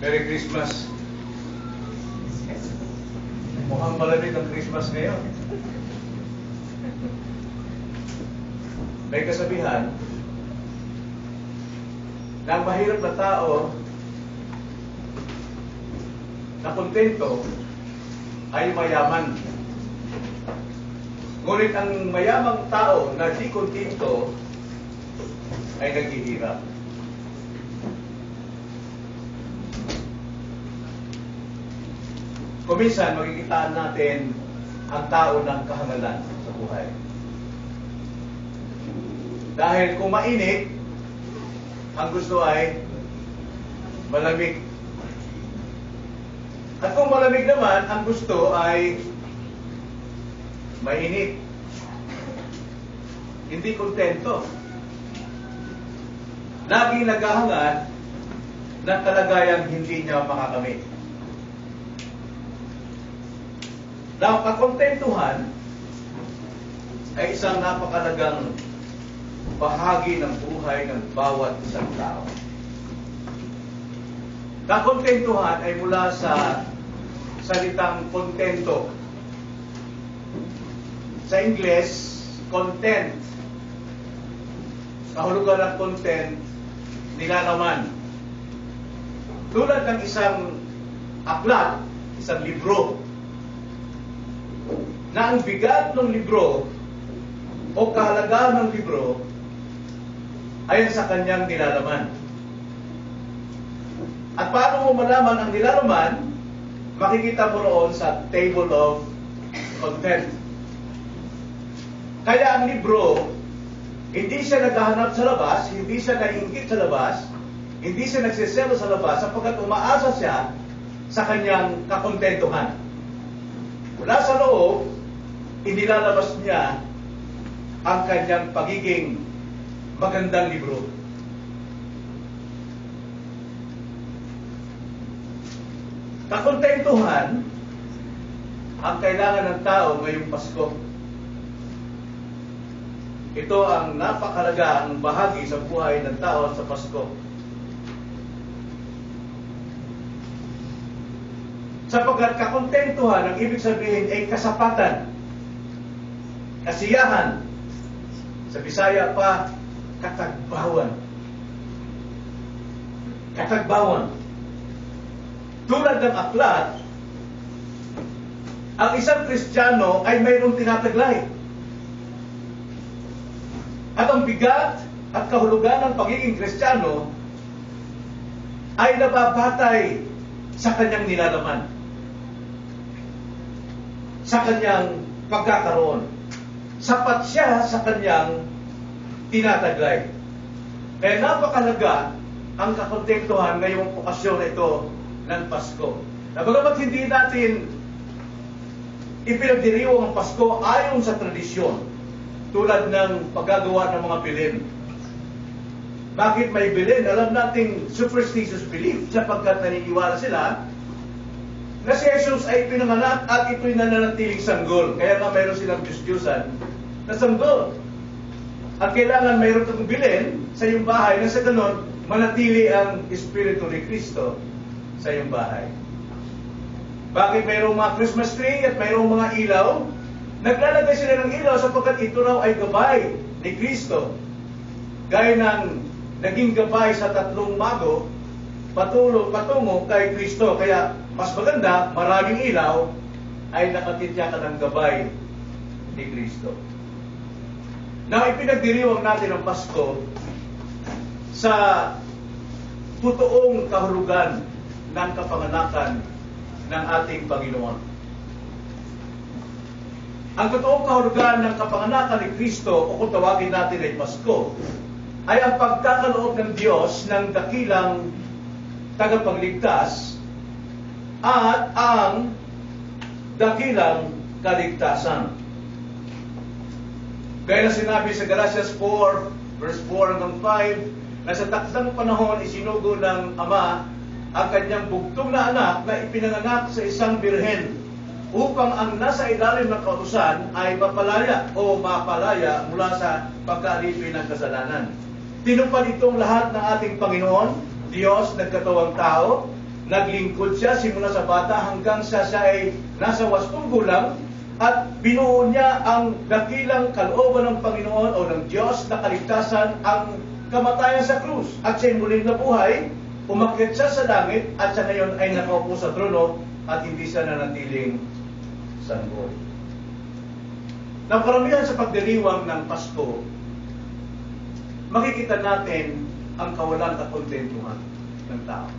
Merry Christmas. Mukhang malamig ang Christmas ngayon. May kasabihan na ang mahirap na tao na kontento ay mayaman. Ngunit ang mayamang tao na di kontento ay naghihirap. Kuminsan, makikitaan natin ang tao ng kahangalan sa buhay. Dahil kung mainit, ang gusto ay malamig. At kung malamig naman, ang gusto ay mainit. Hindi kontento. Laging naghahangad ng kalagayang hindi niya makakamit. Na ang kakontentuhan ay isang napakalagang bahagi ng buhay ng bawat isang tao. Kakontentuhan ay mula sa salitang kontento. Sa Ingles, content. Kahulugan ng content, nilalaman. Tulad ng isang aklat, isang libro, na ang bigat ng libro o kahalagahan ng libro ay sa kanyang nilalaman. At paano mo malaman ang nilalaman? Makikita mo roon sa table of content. Kaya ang libro, hindi siya naghahanap sa labas, hindi siya naiinggit sa labas, hindi siya nagsiselo sa labas, sapagkat umaasa siya sa kanyang kakontentuhan. Mula sa loob, inilalabas niya ang kanyang pagiging magandang libro. Kakontentuhan ang kailangan ng tao ngayong Pasko. Ito ang napakalagaang bahagi sa buhay ng tao sa Pasko. Sapagkat kakontentuhan, ang ibig sabihin ay kasapatan, kasiyahan, sa Bisaya pa, katagbawan. Katagbawan. Tulad ng aklat, ang isang Kristiyano ay mayroong tinataglay. At ang bigat at kahulugan ng pagiging Kristiyano ay nababatay sa kanyang nilalaman, sa kanyang pagkakaroon. Sapat siya sa kanyang tinataglay. Kaya napakalaga ang kakontentuhan ngayong okasyon ito ng Pasko. Na bagamat hindi natin ipinagdiriwang ang Pasko ayon sa tradisyon, tulad ng paggagawa ng mga bilin. Bakit may bilin? Alam nating superstitious belief, sapagkat naniniwala sila na si Jesus ay pinanganak at ito'y nananatiling sanggol. Kaya nga mayroon silang Diyos-Diyosan na sanggol. At kailangan mayroon kang bilin sa iyong bahay na sa ganon, manatili ang Espiritu ni Kristo sa iyong bahay. Bakit mayroong mga Christmas tree at mayroong mga ilaw? Naglalagay sila ng ilaw sapagkat ito raw ay gabay ni Kristo. Gaya ng naging gabay sa tatlong mago, patungo kay Kristo. Kaya mas maganda, maraming ilaw ay nakatityakan ng gabay ni Kristo. Na ipinagdiriwang natin ang Pasko sa totoong kahulugan ng kapanganakan ng ating Panginoon. Ang totoong kahulugan ng kapanganakan ni Kristo, o kung tawagin natin ay Pasko, ay ang pagkakaloob ng Diyos ng dakilang tagapagligtas at ang dakilang kaligtasan. Gaya na sinabi sa Galatians 4, verse 4 hanggang 5, na sa takdang panahon isinugo ng Ama ang kanyang bugtong na anak na ipinanganak sa isang birhen upang ang nasa ilalim ng kautusan ay mapalaya o mapalaya mula sa pagkaalipin ng kasalanan. Tinupad itong lahat ng ating Panginoon, Diyos nagkatawang tao, Naglingkod siya simula sa bata hanggang siya ay nasa 80 gulang at binuo niya ang dakilang kalooban ng Panginoon o ng Diyos na kaligtasan, ang kamatayan sa krus. At siya muling nabuhay, umakyat siya sa langit at siya ngayon ay nakaupo sa trono at hindi siya nanatiling sanggol. Nang karamihan sa pagdiriwang ng Pasko, makikita natin ang kawalang kakontentuhan ng tao.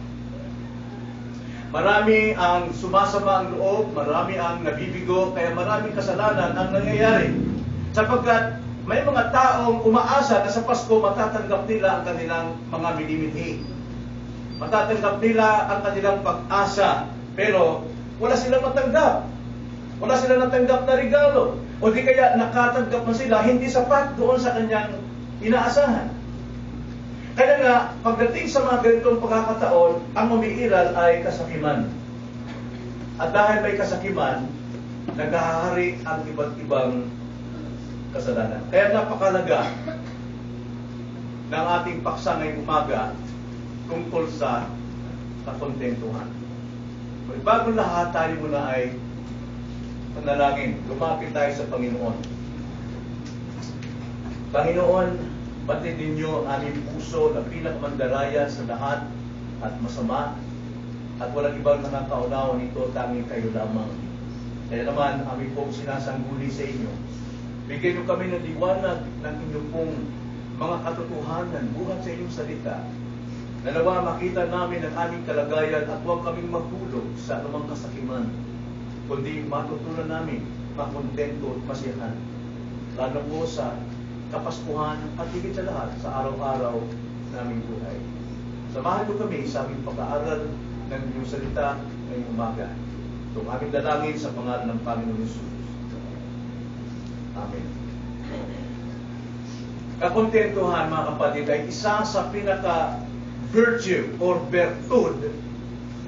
Marami ang sumasama ang loob, marami ang nabibigo, kaya maraming kasalanan ang nangyayari. Sapagkat may mga taong umaasa na sa Pasko matatanggap nila ang kanilang mga minimithi. Matatanggap nila ang kanilang pag-asa, pero wala silang matanggap. Wala silang natanggap na regalo. O di kaya nakatanggap na sila, hindi sapat doon sa kanyang inaasahan. Kaya nga, pagdating sa mga ganitong pagkakataon, ang umiiral ay kasakiman. At dahil may kasakiman, naghahari ang iba't ibang kasalanan. Kaya napakalaga ng ating paksa ngayong umaga tungkol sa kakontentuhan. Bago lahat, tayo muna ay panalangin. Lumapit tayo sa Panginoon. Panginoon, batid ninyo ang aming puso na pinakamandaraya sa lahat at masama at walang ibang nakakaunawa nito, tanging kayo lamang. Kaya naman, aming pong sinasangguni sa inyo. Bigyan niyo kami ng liwanag ng inyong pong mga katotohanan buhat sa inyong salita. Nalawa, makita namin ang aming kalagayan at huwag kaming maghulog sa anumang kasakiman, kundi matutunan namin makontento at masiyahan. Lalo po sa Kapaskuhan at higit sa lahat sa araw-araw naming buhay. Samahan niyo kami sa aming pag-aaral ng inyong salita ngayong umaga. Itong aming dalangin sa pangalan ng Panginoon Jesus. Amen. Kakontentuhan, mga kapatid, ay isa sa pinaka-virtue or virtud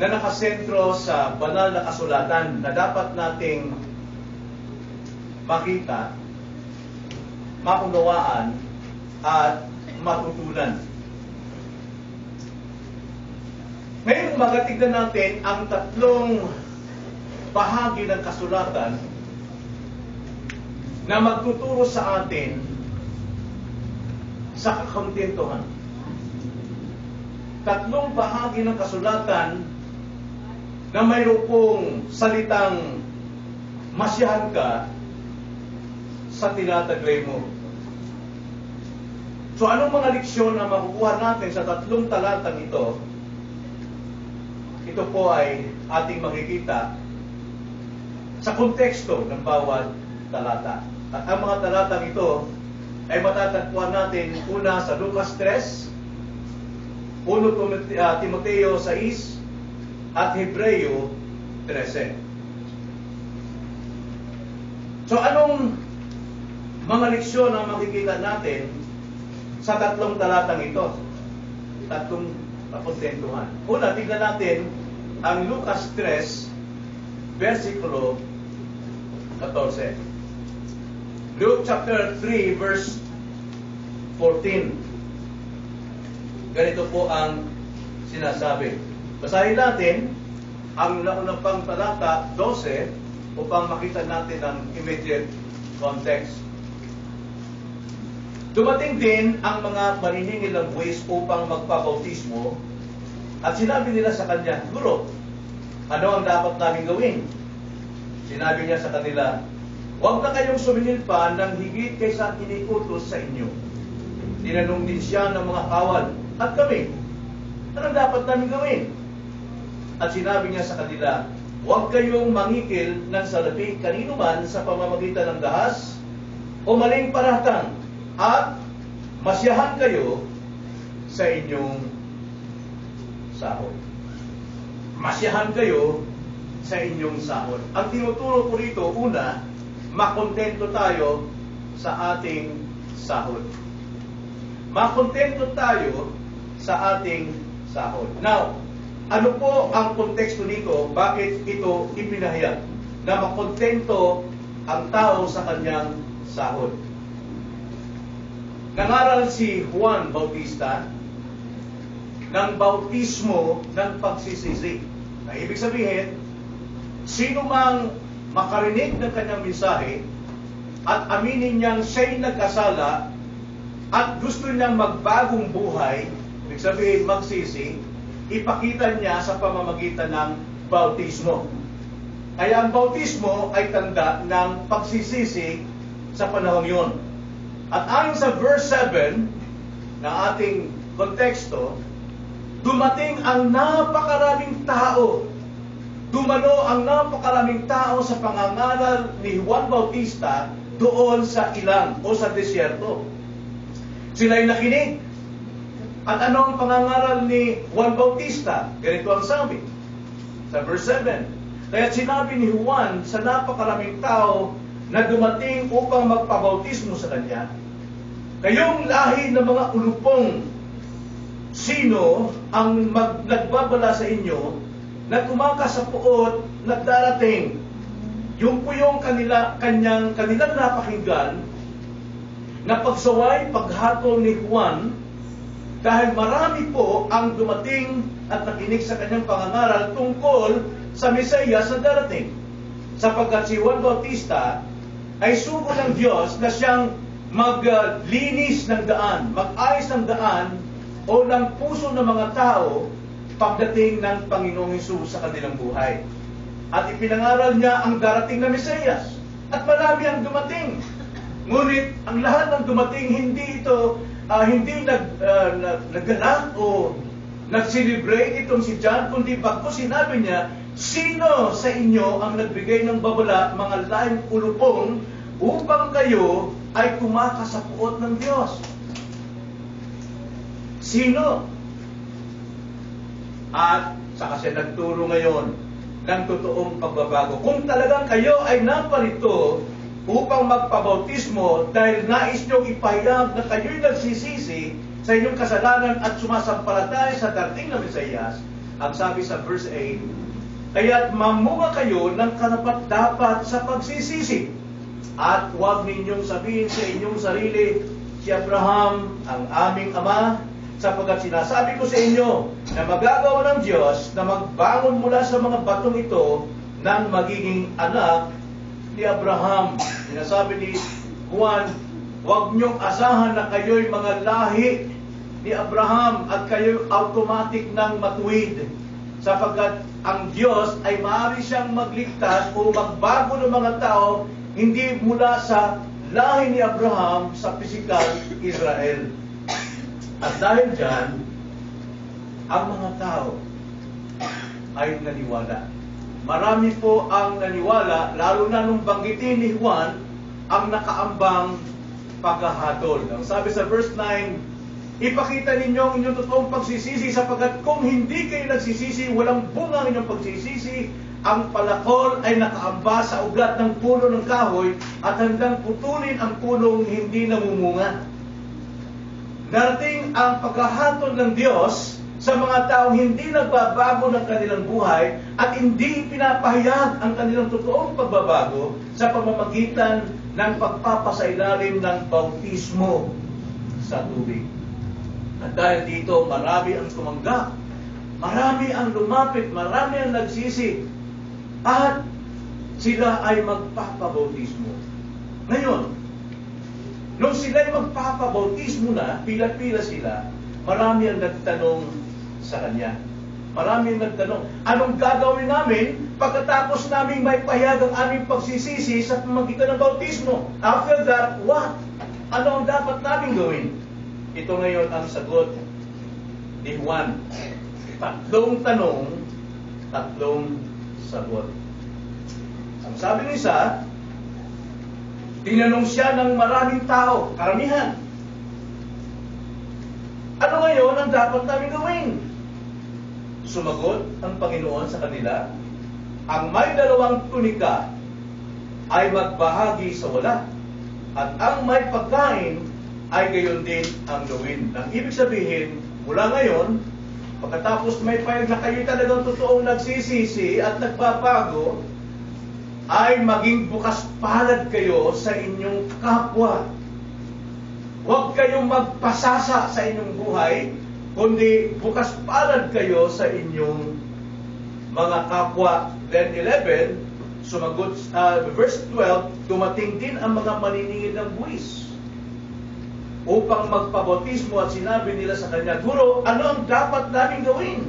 na nakasentro sa banal na kasulatan na dapat nating makita, maunawaan at matutunan. Ngayon, magatignan natin ang tatlong bahagi ng kasulatan na magtuturo sa atin sa kakontentuhan. Tatlong bahagi ng kasulatan na mayroon pong salitang masiyahan ka sa tinataglay mo. So anong mga leksyon na makukuha natin sa tatlong talatang ito? Ito po ay ating makikita sa konteksto ng bawat talata. At ang mga talatang ito ay matatagpuan natin una sa Lucas 3, 1 Timoteo 6, at Hebreo 13. So anong mga leksyon ang makikita natin sa tatlong talatang ito? Tatlong kakontentuhan. Una, tignan natin ang Lucas 3, versikulo 14. Luke chapter 3, verse 14. Ganito po ang sinasabi. Basahin natin ang naunang pang talata 12 upang makita natin ang immediate context. Dumating din ang mga maniningil ng buwis upang magpabautismo at sinabi nila sa kanya, Guro, ano ang dapat namin gawin? Sinabi niya sa kanila, huwag na kayong sumingil pa ng higit kaysa iniutos sa inyo. Tinanong din siya ng mga kawal, at kami, anong dapat namin gawin? At sinabi niya sa kanila, huwag kayong mangikil ng salapi kanino man sa pamamagitan ng dahas o maling paratang, at masiyahan kayo sa inyong sahod. Masiyahan kayo sa inyong sahod. Ang tinuturo ko rito, una, makontento tayo sa ating sahod. Makontento tayo sa ating sahod. Now, ano po ang konteksto nito? Bakit ito ipinahayag? Na makontento ang tao sa kanyang sahod. Nangaral si Juan Bautista ng bautismo ng pagsisisi. Na ibig sabihin, sino mang makarinig ng kanyang mensahe at aminin niyang siya'y nagkasala at gusto niyang magbagong buhay, ibig sabihin magsisi, ipakita niya sa pamamagitan ng bautismo. Kaya ang bautismo ay tanda ng pagsisisi sa panahon yon. At ayon sa verse 7 na ating konteksto, dumating ang napakaraming tao. Dumalo ang napakaraming tao sa pangangaral ni Juan Bautista doon sa ilang o sa desyerto. Sila'y nakinig. At ano ang pangangaral ni Juan Bautista? Ganito ang sabi sa verse 7. Kaya sinabi ni Juan sa napakaraming tao na dumating upang magpabautismo sa kanya, kayong lahi ng mga ulupong, sino ang nagbabala sa inyo na tumakas sa puot na darating? Yung po yung kanilang napakinggan na pagsaway, paghatol ni Juan, dahil marami po ang dumating at nakinig sa kanyang pangangaral tungkol sa Mesiyas na darating. Sapagkat si Juan Bautista ay sugo ng Diyos na siyang maglinis ng daan, mag-ayos ng daan o ng puso ng mga tao pagdating ng Panginoong Hesus sa kanilang buhay. At ipinangaral niya ang darating na Mesiyas. At marami ang dumating. Ngunit ang lahat ng dumating, hindi ito nagganap o nag-celebrate itong si John, kundi bagko sinabi niya, sino sa inyo ang nagbigay ng babala, mga lahing ulupong, upang kayo ay tumakas sa puot ng Diyos? Sino? At saka siya nagturo ngayon ng totoong pagbabago. Kung talagang kayo ay naparito upang magpabautismo dahil nais niyong ipahayag na kayo'y nagsisisi sa inyong kasalanan at sumasampalataya sa darating na Mesiyas, ang sabi sa verse 8, kaya't mamunga kayo ng karapat-dapat sa pagsisisi. At huwag ninyong sabihin sa inyong sarili, si Abraham ang aming ama, sapagkat sinasabi ko sa inyo na magagawa ng Diyos na magbangon mula sa mga batong ito ng magiging anak ni Abraham. Sinasabi ni Juan, huwag niyong asahan na kayo'y mga lahi ni Abraham at kayo'y automatic nang matuwid, sapagkat ang Diyos ay maaari siyang magligtas o magbago ng mga tao hindi mula sa lahi ni Abraham sa physical Israel. At dahil dyan, ang mga tao ay naniwala. Marami po ang naniwala, lalo na nung banggitin ni Juan ang nakaambang paghahatol. Ang sabi sa verse 9, ipakita ninyo ang inyong totoong pagsisisi, sapagkat kung hindi kayo nagsisisi, walang bunga ang inyong pagsisisi. Ang palakol ay nakaamba sa ugat ng puno ng kahoy at handang putulin ang punong hindi namumunga. Darating ang paghahatol ng Diyos sa mga taong hindi nagbabago ng kanilang buhay at hindi pinapahayag ang kanilang totoong pagbabago sa pamamagitan ng pagpapasailalim ng bautismo sa tubig. At dahil dito, marami ang tumanggap, marami ang lumapit, marami ang nagsisi, at sila ay magpapabautismo. Ngayon, nung sila'y magpapabautismo na, pila-pila sila, marami ang nagtanong sa kanya. Marami ang nagtanong, anong gagawin namin pagkatapos namin may pahayag ang aming pagsisisi sa pamamagitan ng bautismo? After that, what? Ano ang dapat namin gawin? Ito ngayon ang sagot ni Juan. Tatlong tanong, tatlong sagot. Ang sabi ng isa, tinanong siya ng maraming tao, karamihan. Ano ngayon ang dapat namin gawin? Sumagot ang Panginoon sa kanila, ang may 2 tunika ay magbahagi sa wala, at ang may pagkain ay gayon din ang gawin. Ang ibig sabihin, mula ngayon, pagkatapos may pahayag na kayo talagang totoong nagsisisi at nagbabago, ay maging bukas palad kayo sa inyong kapwa. Huwag kayong magpasasa sa inyong buhay kundi bukas palad kayo sa inyong mga kapwa. Then 11, sumagot, verse 12, dumating din ang mga maniningil ng buwis upang magpabautismo at sinabi nila sa kanya, Guro, ano ang dapat namin gawin?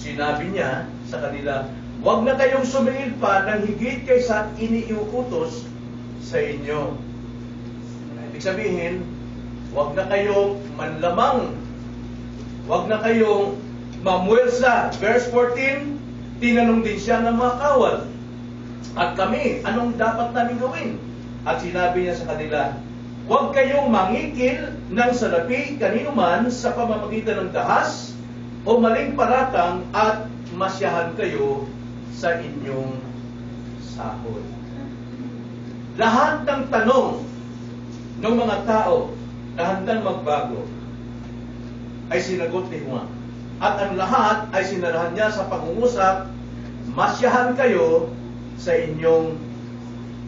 Sinabi niya sa kanila, huwag na kayong sumingil pa ng higit kaysa iniuutos sa inyo. Ibig sabihin, huwag na kayong manlamang, huwag na kayong mamuelsa. Verse 14, tinanong din siya ng mga kawal, at kami, anong dapat namin gawin? At sinabi niya sa kanila, huwag kayong mangikil ng salapi kanino man sa pamamagitan ng dahas o maling paratang at masyahan kayo sa inyong sahod. Lahat ng tanong ng mga tao na handang magbago ay sinagot ni Juan. At ang lahat ay sinarahan niya sa pangungusap, masyahan kayo sa inyong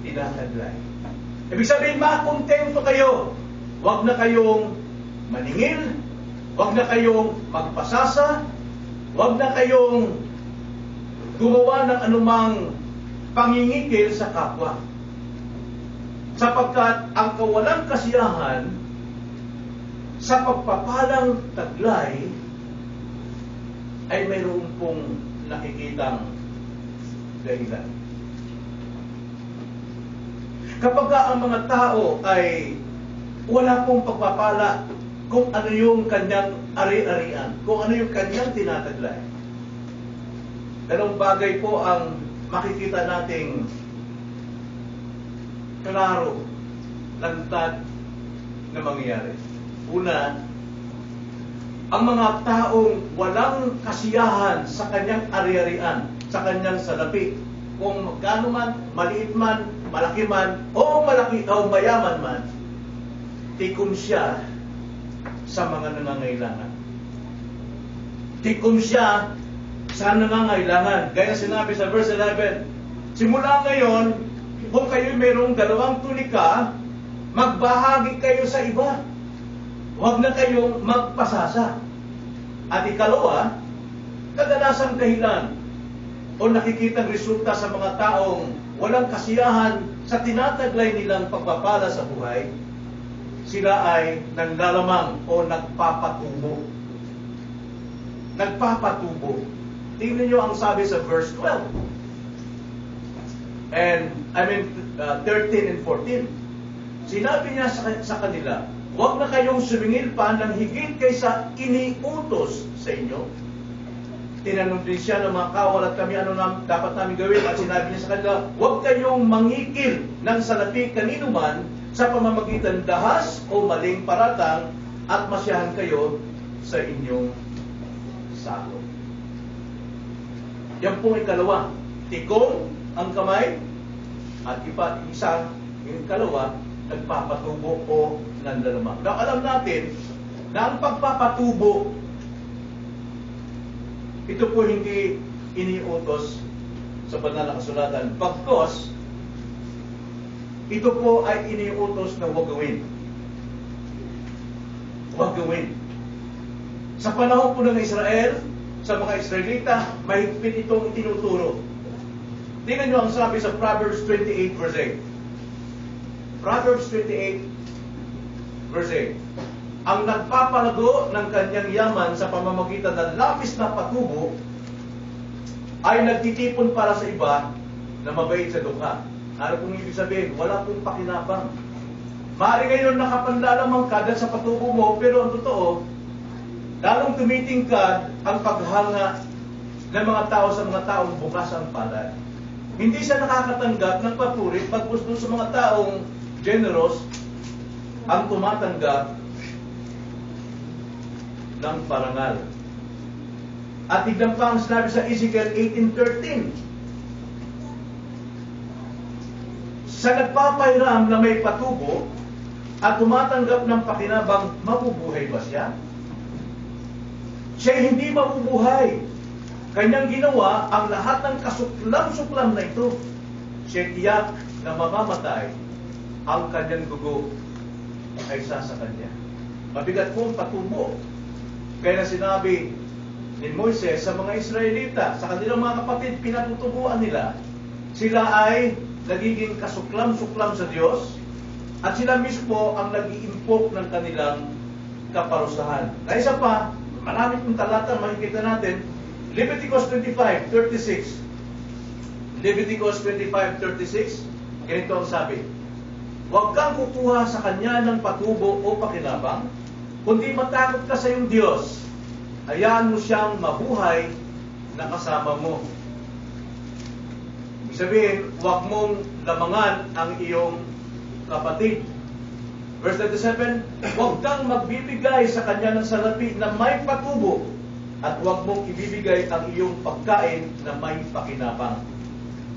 tinataglay. Ibig sabihin, makontento kayo. Huwag na kayong maningil, huwag na kayong magpasasa, huwag na kayong gumawa ng anumang pangingikil sa kapwa. Sapagkat ang kawalang kasiyahan sa pagpapalang taglay ay mayroon pong nakikitang dahilan. Kapag ang mga tao ay wala pong pagpapala kung ano yung kanyang ari-arian, kung ano yung kanyang tinataglay, dalawang bagay po ang makikita nating klaro, lantad na mangyayari. Una, ang mga taong walang kasiyahan sa kanyang ari-arian, sa kanyang salapi, kung magkano man, maliit man, malaki man, o malaki o mayaman man, tikom siya sa mga nangangailangan. Tikom siya sa nangangailangan. Gaya sinabi sa verse 11, simula ngayon, kung kayo mayroong 2 tunika, magbahagi kayo sa iba. Huwag na kayong magpasasa. At ikalawa, kadalasang dahilan o nakikitang resulta sa mga taong walang kasiyahan sa tinataglay nilang pagpapala sa buhay, sila ay nanglalamang o nagpapatubo. Nagpapatubo. Tingnan nyo ang sabi sa verse 12. 13 and 14. Sinabi niya sa kanila, huwag na kayong sumingil pa ng higit kaysa iniutos sa inyo. Tinanong din siya ng mga kawal at kami ano dapat namin gawin. At sinabi niya sa kanila, huwag kayong mangikil ng salapi kanino man sa pamamagitan dahas o maling paratang at masyahan kayo sa inyong sahod. Yan pong ikalawa. Tikong ang kamay at isa, yung ikalawa, nagpapatubo o nanlalamang. Now, alam natin na ang pagpapatubo, ito po hindi iniutos sa banal na kasulatan. Pagkos, ito po ay iniutos na huwag gawin. Huwag gawin. Sa panahon po ng Israel, sa mga Israelita, mahigpit itong itinuturo. Tingnan nyo ang sabi sa Proverbs 28 verse 8. Proverbs 28 verse 8. Ang nagpapalago ng kanyang yaman sa pamamagitan ng lapis na patubo ay nagtitipon para sa iba na mabait sa dukha. Ano kung ibig sabihin? Wala pong pakinabang. Maaari ngayon nakapanlalamang ka dahil sa patubo mo, pero ang totoo, lalong tumitingkad ang paghanga ng mga tao sa mga taong bukas ang palad. Hindi siya nakakatanggap ng papuri pagpus doon sa mga taong generous ang tumatanggap ng parangal. At tignan pa ang sinabi sa Ezekiel 18:13. Sa nagpapahiram na may patubo at tumatanggap ng pakinabang, mabubuhay ba siya? Siya hindi mabubuhay. Kanyang ginawa ang lahat ng kasuklam-suklam na ito. Siya tiyak na mamamatay, ang kanyang dugo ay sa kanya. Mabigat po ang patubo. Kaya na sinabi ni Moises sa mga Israelita, sa kanilang mga kapatid, pinatutubuan nila, sila ay nagiging kasuklam-suklam sa Diyos at sila mismo ang nag-iimpok ng kanilang kaparusahan. Na isa pa, marami kong talata makikita natin, Leviticus 25:36. Leviticus 25:36, ganito ang sabi, huwag kang kukuha sa kanya ng patubo o pakinabang, kundi matakot ka sa iyong Diyos. Hayaan mo siyang mabuhay na kasama mo. Ibig sabihin, huwag mong lamangan ang iyong kapatid. Verse 37, huwag kang magbibigay sa kanya ng salapi na may patubo at huwag mong ibibigay ang iyong pagkain na may pakinabang.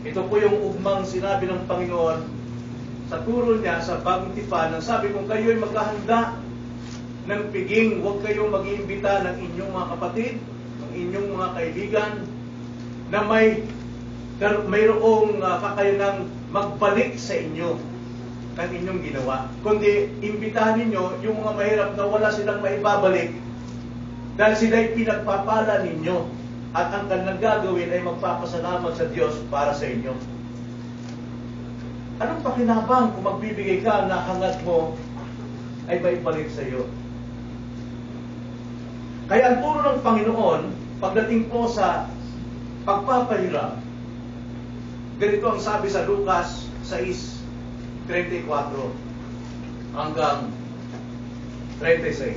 Ito po yung ugmang sinabi ng Panginoon sa turo niya sa Bagong Tipan. Nang sabi kung kayo'y maghahanda ng piging, huwag kayong mag-iimbita ng inyong mga kapatid, ng inyong mga kaibigan, na mayroong kakayanang magbalik sa inyo ng inyong ginawa. Kundi, imbitahan ninyo yung mga mahirap na wala silang maibabalik dahil sila'y pinagpapala ninyo at ang kanilang gagawin ay magpapasalamat sa Diyos para sa inyo. Anong pakinabang kung magbibigay ka na hangat mo ay maibalik sa iyo? Kaya ang turo ng Panginoon, pagdating po sa pagpapahirap, ganito ang sabi sa Lucas 6:34 hanggang 36.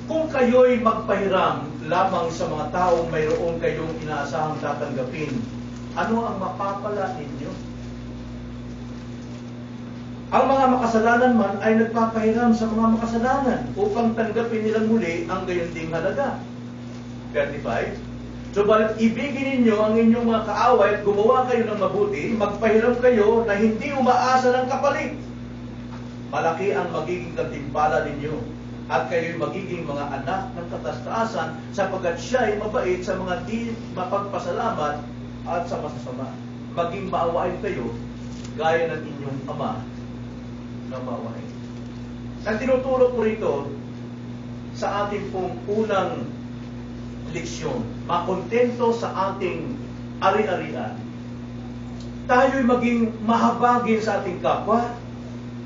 Kung kayo'y magpahiram lamang sa mga taong mayroon kayong inaasahang tatanggapin, ano ang mapapala ninyo? Ang mga makasalanan man ay nagpapahiram sa mga makasalanan upang tanggapin nilang muli ang gayunding halaga. 35. Subalit ibigin ninyo ang inyong mga kaaway at gumawa kayo ng mabuti, magpahiram kayo na hindi umaasa ng kapalit. Malaki ang magiging gantimpala ninyo at kayo'y magiging mga anak ng katastaasan sapagkat siya ay mabait sa mga di mapagpasalamat at sa masasama. Maging maawain kayo gaya ng inyong ama na maawain. Ang tinuturo ko rito sa ating pong unang leksyon, makontento sa ating ari-arian. Tayo'y maging mahabagin sa ating kapwa.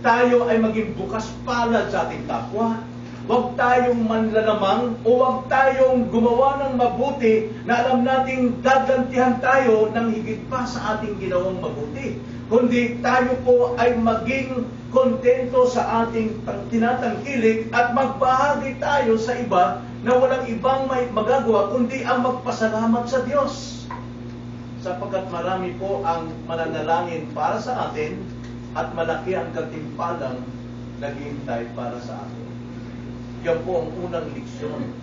Tayo ay maging bukas palad sa ating kapwa. Huwag tayong manlalamang o huwag tayong gumawa ng mabuti na alam nating gagantihan tayo ng higit pa sa ating ginawang mabuti. Kundi tayo po ay maging kontento sa ating tinatangkilik at magbahagi tayo sa iba na walang ibang may magagawa kundi ang magpasalamat sa Diyos. Sapagkat marami po ang mananalangin para sa atin at malaki ang katimpalang naghihintay para sa atin. Yan po ang unang leksyon.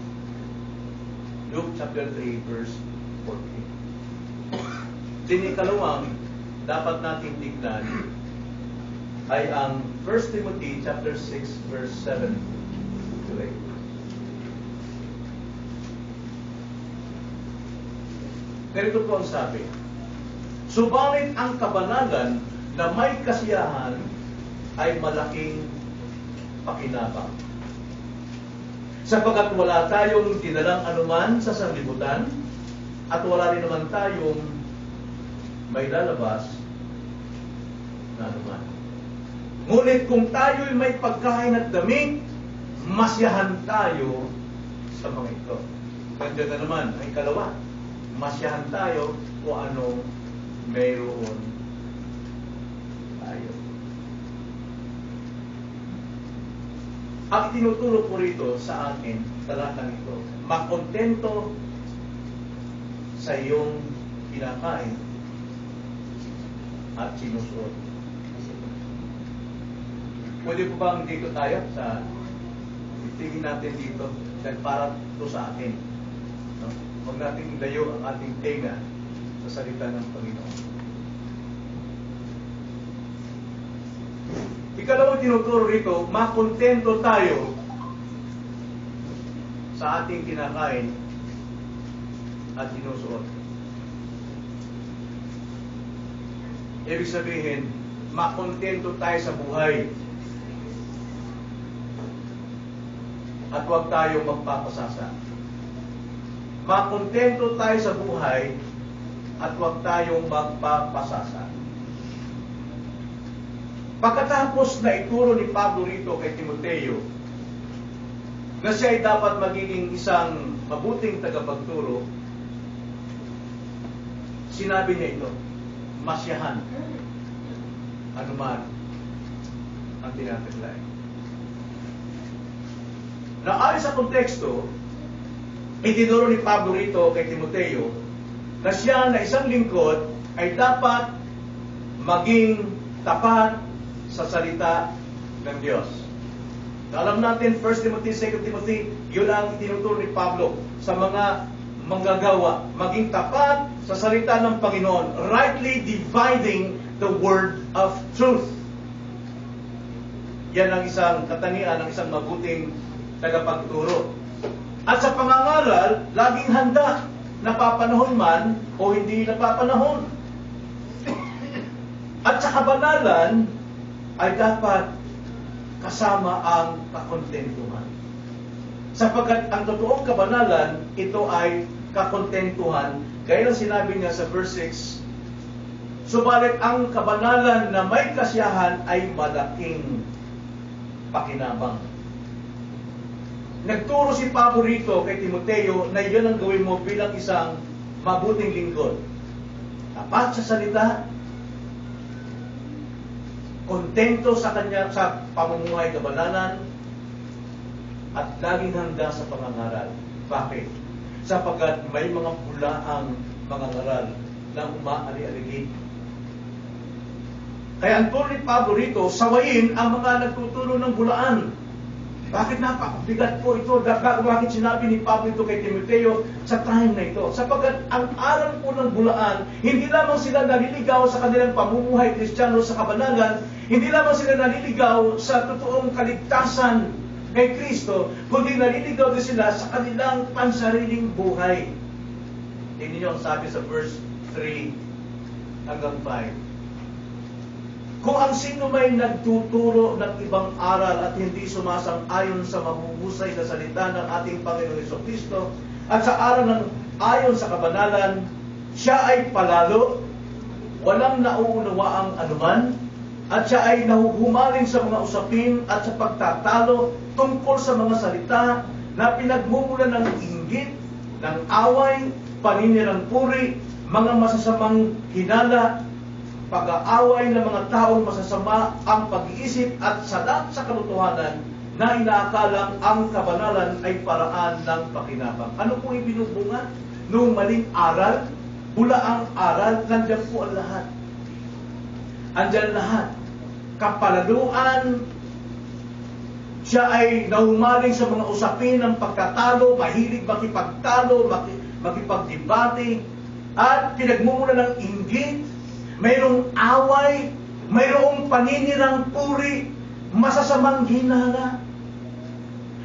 Luke chapter 3 verse 14. Din ikalawang dapat nating tignan ay ang 1 Timothy chapter 6 verse 7 to 8. Ganito po ang sabi, subalit ang kabanalan na may kasiyahan ay malaking pakinabang. Sapagkat wala tayong dinalang anuman sa sanlibutan at wala rin naman tayong may lalabas na anuman. Ngunit kung tayo'y may pagkain at damit, masyahan tayo sa mga ito. Kanya na naman, ang ikalawa, masyahan tayo kung anong mayroon tayo. Ang tinuturo ko rito sa akin, talatang ito, makontento sa iyong kinakain at sinusuot. Pwede po bang dito tayo sa tingin natin dito dahil para ito sa atin. No? Huwag natin layo ang ating tenga sa salita ng Panginoon. Ikalawang tinuturo rito, makontento tayo sa ating kinakain at sinusuot. Ibig sabihin, makontento tayo sa buhay. at huwag tayong magpapasasa. Makontento tayo sa buhay at huwag tayong magpapasasa. Pagkatapos na ituro ni Pablo rito kay Timoteo na siya ay dapat magiging isang mabuting tagapagturo, sinabi niya ito, masyahan anuman ang tinataglay. Na ayon sa konteksto, itinuro ni Pablo rito kay Timoteo na siya na isang lingkod ay dapat maging tapat sa salita ng Diyos. Alam natin, 1 Timothy, 2 Timothy, yun ang itinuturo ni Pablo sa mga manggagawa. Maging tapat sa salita ng Panginoon, rightly dividing the word of truth. Yan ang isang katangian ng isang mabuting tagapagturo. At sa pangangaral, laging handa, napapanahon man o hindi napapanahon. At sa kabanalan, ay dapat kasama ang kakontentuhan. Sapagkat ang totoong kabanalan, ito ay kakontentuhan. Gaya ng sinabi niya sa verse 6, subalit ang kabanalan na may kasiyahan ay malaking pakinabang. Nagturo si Pablo rito kay Timoteo na yun ang gawin mo bilang isang mabuting lingkod. Tapat sa salita, kontento sa kanya sa pamumuhay kabanalan, at laging handa sa pangangaral. Bakit? Sapagkat may mga bulaang pangangaral na umaali-aligid. Kaya ang turo ni Pablo rito, sawayin ang mga nagtuturo ng bulaan. Bakit napakabigat po ito? Bakit sinabi ni Pablo ito kay Timoteo sa time na ito? Sapagkat ang aral po ng bulaan, hindi lamang sila naliligaw sa kanilang pamumuhay Kristiyano sa kabanalan, hindi lamang sila naliligaw sa totoong kaligtasan kay Kristo, kundi naliligaw din sila sa kanilang pansariling buhay. Tingnan niyo ang sabi sa verse 3 hanggang 5. Kung ang sino may nagtuturo ng ibang aral at hindi sumasang-ayon sa mahuhusay na salita ng ating Panginoon Jesucristo at sa aral ng ayon sa kabanalan, siya ay palalo, walang nauunawaang anuman, at siya ay nahuhumaling sa mga usapin at sa pagtatalo tungkol sa mga salita na pinagmumulan ng inggit, ng away, paninirang puri, mga masasamang hinala, pag-aaway ng mga taong masasama ang pag-iisip at salat sa katotohanan na inaakalang ang kabanalan ay paraan ng pakinabang. Ano po yung binubunga? Nung maling aral, bulaang aral, nandiyan po ang lahat. Andyan lahat. Kapalaluan, siya ay nahumaling sa mga usapin ng pagkatalo, mahilig makipagtalo, makipagdebate, at pinagmumula ng inggit, mayroong away, mayroong paninirang puri, masasamang hinala,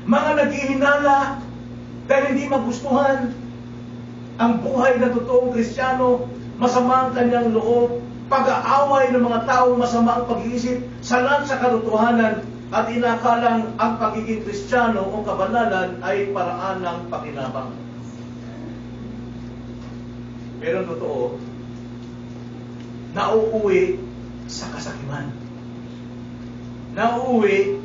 mga naghihinala dahil hindi magustuhan ang buhay ng totoong Kristiyano, masama ang kanyang loob, pag-aaway ng mga taong masama ang pag-iisip, salat sa katotohanan, at inakalang ang pagiging Kristiyano o kabanalan ay paraan ng pakinabang. Pero totoo, nauuwi sa kasakiman. Nauuwi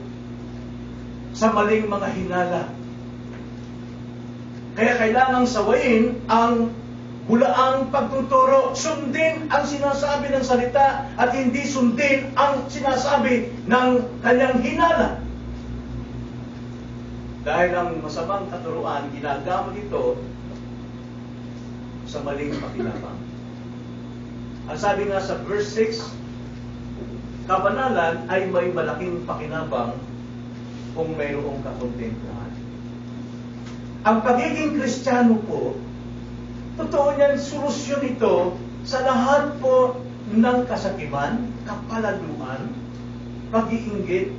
sa maling mga hinala. Kaya kailangang sawayin ang bulaang pagtuturo. Sundin ang sinasabi ng salita at hindi sundin ang sinasabi ng kanyang hinala. Dahil ang masamang katuruan, ginagamit ito sa maling pakinabang. Ang sabi nga sa verse 6, kabanalan ay may malaking pakinabang kung mayroong kakontentuhan. Ang pagiging Kristiyano po, totoo niyan, solusyon ito sa lahat po ng kasakiman, kapalaluan, pag-iinggit.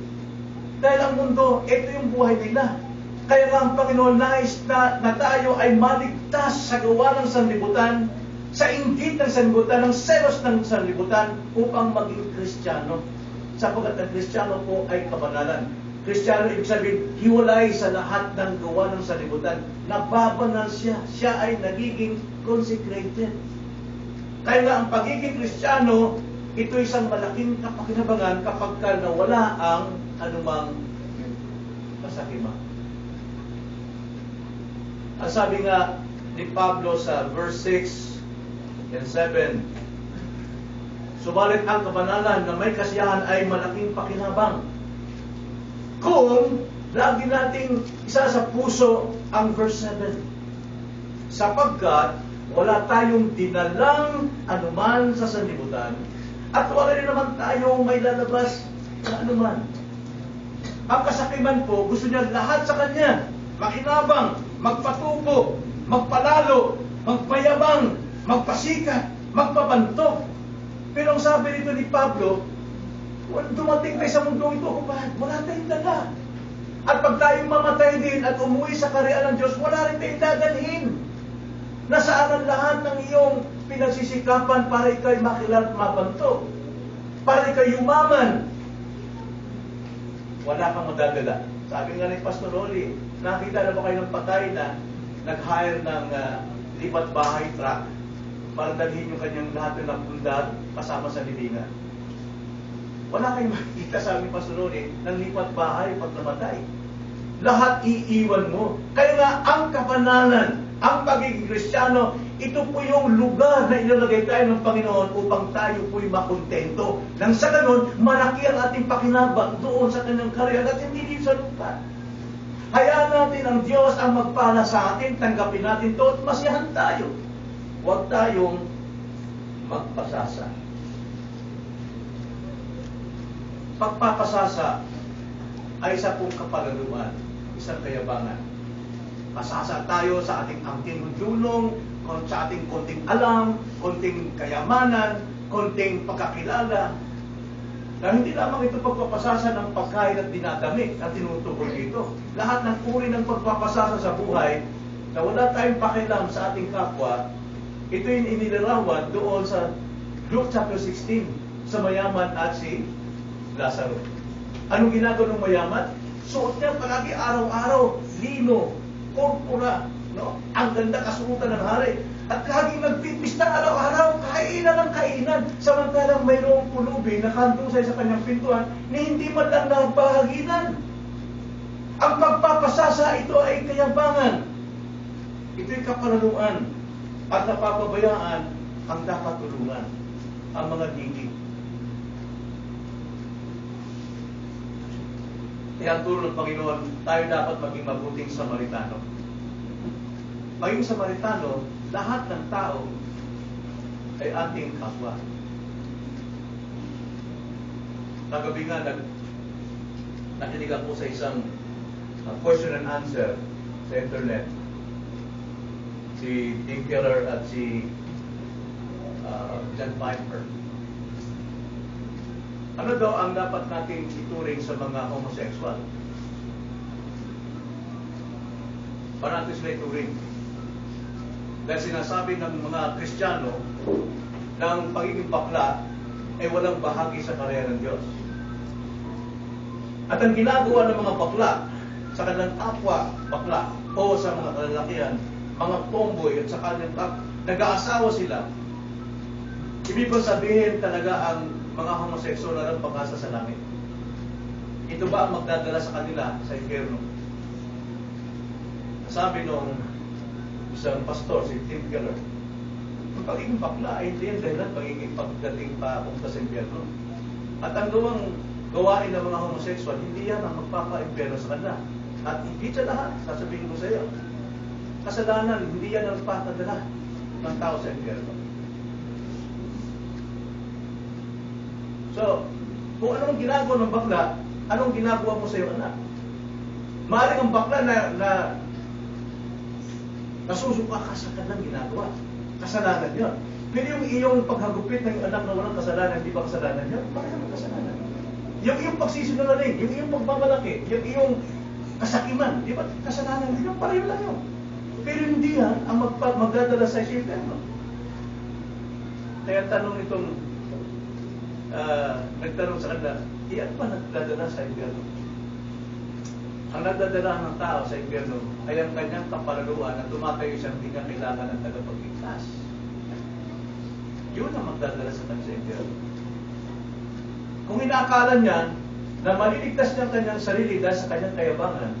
Dahil ang mundo, ito yung buhay nila. Kaya nga ang Panginoon nais na tayo ay maligtas sa gawa ng sanlibutan, sa inggit ng sanlibutan, ng selos ng sanlibutan, upang maging Kristiyano. Sapagkat ang Kristiyano po ay kabanalan. Kristiyano, ibig sabihin, hiwalay sa lahat ng gawa ng sanlibutan. Nababanal siya. Siya ay nagiging consecrated. Kaya nga, ang pagiging Kristiyano, ito isang malaking kapakinabangan kapag ka nawala ang anumang masakima. Ang sabi nga ni Pablo sa verse 6 and 7, subalit ang kabanalan na may kasiyahan ay malaking pakinabang. Kung lagi nating isa sa puso ang verse 7, sapagkat wala tayong dinalang anuman sa sanlibutan at wala rin naman tayong may lalabas na anuman. Ang kasakiman po, gusto niya lahat sa Kanya, makinabang, magpatubo, magpalalo, magpayabang, magpasikat, magpabantog. Pero ang sabi rito ni Pablo, dumating tayo sa mundong ito, wala tayong dala. At pag tayong mamatay din at umuwi sa kaharian ng Diyos, wala rin tayong dadalhin. Nasaan ang lahat ng iyong pinagsisikapan para ikay makilala at mabantog? Para ikay yumaman? Wala kang madadala. Sabi nga ni Pastor Rolly, nakita na ba kayo ng patay na nag-hire ng lipat bahay truck para dalhin yung kanyang lahat ng pundar kasama sa libingan? Wala kayong makikita, sabi ni Pastor Rolly, ng lipat bahay pag namatay. Lahat iiwan mo. Kaya nga, ang kapanalan, ang pagiging Kristiyano, ito po yung lugar na ilalagay tayo ng Panginoon upang tayo po'y makontento. Nang sa ganon, malaki ang ating pakinabang doon sa kanyang karyan at hindi din sa lupa. Hayaan natin ang Diyos ang magpala sa atin, tanggapin natin ito at masiyahan tayo. Huwag tayong magpasasa. Pagpapasasa ay isa pong kapalaluan, isang kayabangan. Pasasa tayo sa ating angking dulong, sa ating konting alam, konting kayamanan, konting pagkakilala. Na hindi lamang ito pagpapasasa ng pagkain at dinadamit na tinutukoy dito. Lahat ng uri ng pagpapasasa sa buhay na wala tayong pakialam sa ating kapwa, ito yung inilarawan doon sa Luke chapter 16 sa mayaman at si Lazaro. Anong ginagawa ng mayaman? Suot niya palagi araw-araw, lino, purpura, no? Ang ganda kasuotan ng hari. At laging nagpipista araw-araw, kainan ng kainan. Samantalang mayroong pulubi na kantusay sa kanyang pintuan na hindi man lang nabahaginan. Ang pagpapasasa, ito ay kayabangan. Ito'y kapalaluan. At napapabayaan ang dapat tulungan, ang mga gigit. Kaya ang turo ng Panginoon, tayo dapat maging mabuting Samaritano. Maging Samaritano, lahat ng tao ay ating kapwa. Kagabi nga, nakinig ako sa isang question and answer sa internet. Si Tim Keller at si John Piper. Ano daw ang dapat nating ituring sa mga homosexual? Para natin sila ituring. Dahil sinasabi ng mga Kristiyano ng pagiging bakla ay walang bahagi sa karya ng Diyos. At ang ginagawa ng mga bakla sa kanilang kapwa bakla o sa mga kalalakihan, mga tomboy at sa kanilang nag-aasawa sila, ibig sabihin talaga ang mga homosexual na lang pag-asa sa langit. Ito ba ang magdadala sa kanila sa impyerno? Sabi nung isang pastor, si Tim Keller, ang pagiging bakla ay hindi yan dahil pagiging pagdating pa punta sa impyerno. At ang gawain ng mga homosexual, hindi yan ang magpapa-impyerno sa kanila. At hindi sa lahat, sasabihin ko sa iyo, kasalanan, hindi yan ang patadala ng tao sa impyerno. So, kung anong ginagawa ng bakla, anong ginagawa mo sa iyong anak? Maaaring ang bakla na nasusuka ka sa kanilang ginagawa. Kasalanan yun. Pero yung iyong paghagupit ng anak na walang kasalanan, hindi ba kasalanan yun? Bakit naman kasalanan? Yung iyong pagsisinungaling, yung iyong pagmamalaki, yung iyong kasakiman, di ba kasalanan din yun? Pareho lang yun. Pero hindi yan ang magdadala sa impyerno. Kaya tanong itong nagtanong sa kanila, iyan pa nagdadala sa impyerno? Ang nagdadala ng tao sa impyerno ay ang kanyang kapalaluan na tumatayo siyang hindi niya kailangan ng tagapagligtas. Yun ang magdadala sa kanya sa impyerno. Kung inaakala niya na maliligtas niya ang kanyang sarili dahil sa kanyang kayabangan,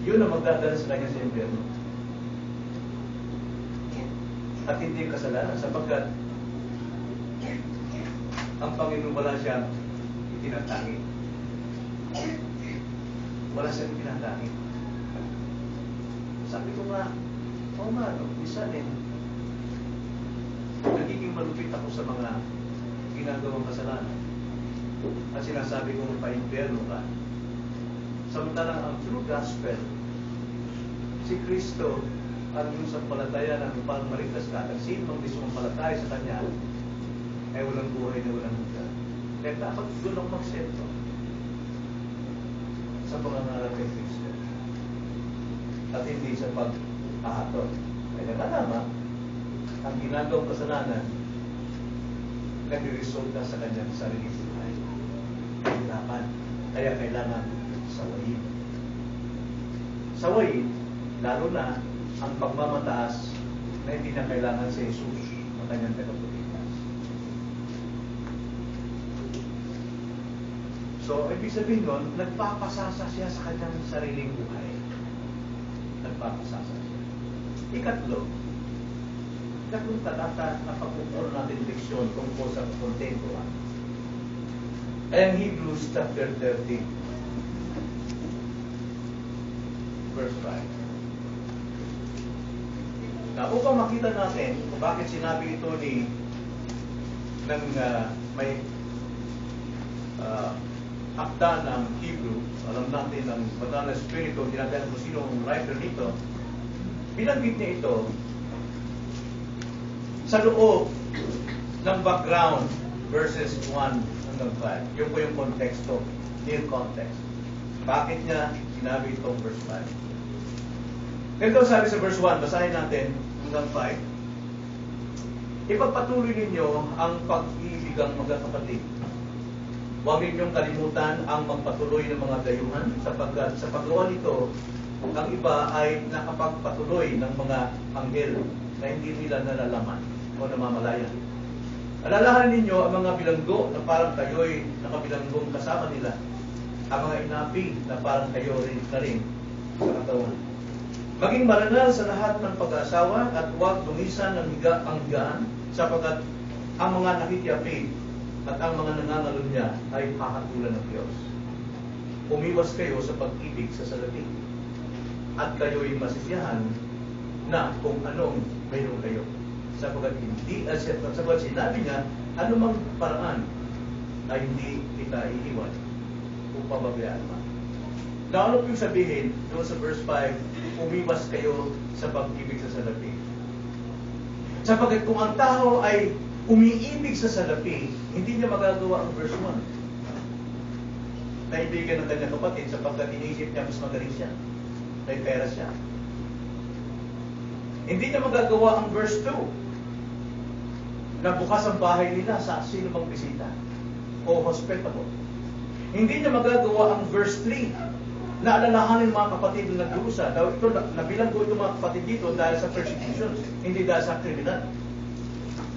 yun ang magdadala sa kanya sa impyerno. At hindi kasalanan sapagkat ang Panginoon wala siyang itinatangi. Wala siyang itinatangi. Sabi ko nga, minsan nagiging malupit ako sa mga ginagawang kasalanan. At sinasabi ko pa-impyerno ka. Samantalang ang true gospel, si Kristo, ang yung sampalataya ng upang maligtas ka, at sino mang di sumampalataya sa Kanya, ay walang buhay na walang hanggan. Kaya dapat doon ang magsento sa pangangaral kay Kristo. At hindi sa pag-ahaton. Kaya naman, ang ginagawang kasalanan, nag-resulta sa kanyang sarili buhay. Kahirapan. Kaya kailangan sawayin. Sawayin, lalo na ang pagmamataas na hindi na kailangan si Jesus na kanyang tagapagligtas. So, ibig sabihin nun, nagpapasasa siya sa kanyang sariling buhay. Nagpapasasa siya. Ikatlong talata na pagpupuro natin leksyon tungkol sa kontentuhan. Ay ang Hebrews chapter 13, verse 5. Na upang makita natin kung bakit sinabi ito ng may akda ng Hebrew, alam natin ang banal na Espiritu, ginagawa kung sino ang writer nito, binanggit niya ito sa loob ng background verses 1 hanggang 5. Yun po yung konteksto, near context. Bakit niya sinabi itong verse 5? Ganito sabi sa verse 1, basahin natin hanggang 5. Ipagpatuloy ninyo ang pag-ibigang magkakapatid. Huwag ninyong kalimutan ang magpatuloy ng mga dayuhan sapagkat sa paggawa nito, ang iba ay nakapagpatuloy ng mga anghel na hindi nila nalalaman o namamalayan. Alalahanin ninyo ang mga bilanggo na parang kayo'y nakabilanggong kasama nila, ang mga inapi na parang kayo rin na rin sa katawan. Maging maranal sa lahat ng pag-aasawa at huwag dumisan ng higaan sapagkat ang mga nakikiapi at ang mga nangangalunya ay hahatulan ng Diyos. Umiwas kayo sa pag-ibig sa salapi at kayo'y masisiyahan na kung anong mayroon kayo. Sapagkat sinabi niya, anumang paraan ay hindi kita iiwan o pababayaan man. Na ano yung sabihin, doon sa verse 5, umiwas kayo sa pag-ibig sa salapi. Sapagkat kung ang tao ay umiibig sa salapi, hindi niya magagawa ang verse 1. Naibigan ng kanyang kapatid sapagkat iniisip niya mas magaling siya. May pera siya. Hindi niya magagawa ang verse 2 na bukas ang bahay nila sa sino mang bisita o hospitable. Hindi niya magagawa ang verse 3 na alalahanin mga kapatid na nagdurusa. Ito, nabilang ko itong mga kapatid dito dahil sa persecution, hindi dahil sa kriminal,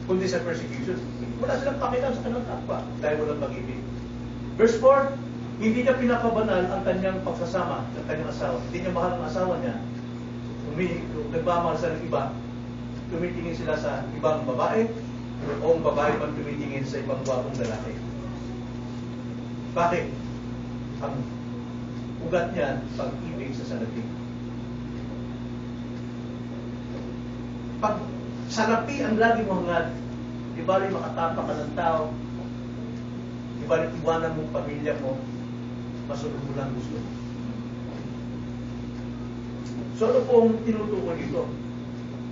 kundi sa persecution. Wala silang pakialam sa kanyang kapwa dahil walang pag-ibig. Verse 4, hindi niya pinakabanal ang kanyang pagsasama ng kanyang asawa. Hindi niya mahal ang asawa niya. Nagmamahal sa iba. Tumitingin sila sa ibang babae o ang babae man tumitingin sa ibang gwapong lalaki. Bakit? Ang ugat niya, pag-ibig sa salapi. Pag salapi ang lagi mo hangad, di ba rin makatapa ka ng tao, di ba rin iwanan mong pamilya mo, masunod mo lang gusto. So ano pong tinutukoy dito?